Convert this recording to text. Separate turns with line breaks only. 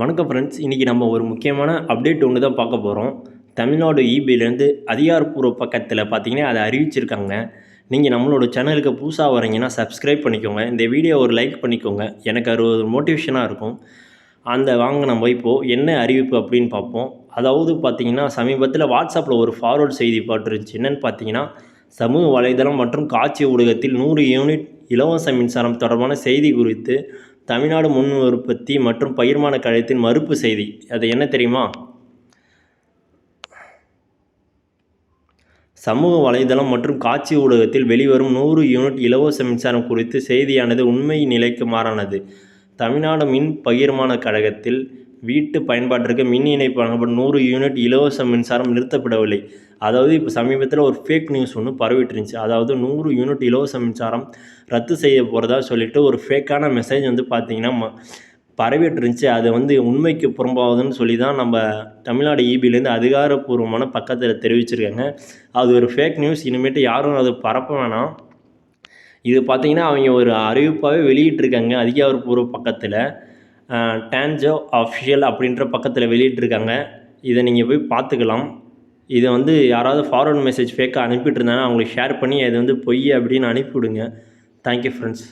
வணக்கம் ஃப்ரெண்ட்ஸ். இன்றைக்கி நம்ம ஒரு முக்கியமான அப்டேட் ஒன்று தான் பார்க்க போகிறோம். தமிழ்நாடு இபிலேருந்து அதிகாரப்பூர்வ பக்கத்தில் பார்த்தீங்கன்னா அதை அறிவிச்சிருக்காங்க. நீங்கள் நம்மளோட சேனலுக்கு புதுசாக வரீங்கன்னா சப்ஸ்கிரைப் பண்ணிக்கோங்க. இந்த வீடியோ ஒரு லைக் பண்ணிக்கோங்க. எனக்கு அது ஒரு மோட்டிவேஷனாக இருக்கும். வாங்க நம்ம இப்போது என்ன அறிவிப்பு அப்படின்னு பார்ப்போம். அதாவது பார்த்தீங்கன்னா சமீபத்தில் வாட்ஸ்அப்பில் ஒரு ஃபார்வர்ட் செய்தி போட்டுருந்துச்சு. என்னென்னு பார்த்தீங்கன்னா, சமூக வலைதளம் மற்றும் காட்சி ஊடகத்தில் 100 யூனிட் இலவச மின்சாரம் தொடர்பான செய்தி குறித்து தமிழ்நாடு முன் உற்பத்தி மற்றும் பகிர்மான கழகத்தின் மறுப்பு செய்தி. அது என்ன தெரியுமா? சமூக வலைதளம் மற்றும் காட்சி ஊடகத்தில் வெளிவரும் 100 யூனிட் இலவச மின்சாரம் குறித்து செய்தியானது உண்மை நிலைக்கு மாறானது. தமிழ்நாடு மின் பகிர்மான கழகத்தில் வீட்டு பயன்பாட்டிற்கு மின் இணைப்பு வழங்கப்படும் 100 யூனிட் இலவச மின்சாரம் நிறுத்தப்படவில்லை. அதாவது இப்போ சமீபத்தில் ஒரு ஃபேக் நியூஸ் ஒன்று பரவிட்டு இருந்துச்சு. அதாவது 100 யூனிட் இலவச மின்சாரம் ரத்து செய்ய போகிறதா சொல்லிட்டு ஒரு ஃபேக்கான மெசேஜ் வந்து பார்த்திங்கன்னா பரவிட்டு இருந்துச்சு. அது உண்மைக்கு புறம்பாகுதுன்னு சொல்லி தான் நம்ம தமிழ்நாடு இபிலேருந்து அதிகாரப்பூர்வமான பக்கத்தில் தெரிவிச்சிருக்காங்க. அது ஒரு ஃபேக் நியூஸ். இனிமேட்டு யாரும் அது பரப்ப வேணாம். இது பார்த்திங்கன்னா அவங்க ஒரு அறிவிப்பாகவே வெளியிட்டிருக்காங்க. அதிகாரப்பூர்வ பக்கத்தில் டான்ஜோ அஃபிஷியல் அப்படின்ற பக்கத்தில் வெளியிட்டிருக்காங்க. இதை நீங்கள் போய் பார்த்துக்கலாம். இதை யாராவது ஃபார்வர்ட் மெசேஜ் ஃபேக்காக அனுப்பிட்டு இருந்தாங்கன்னா அவங்களுக்கு ஷேர் பண்ணி அது பொய் அப்படின்னு அனுப்பிவிடுங்க. Thank you friends.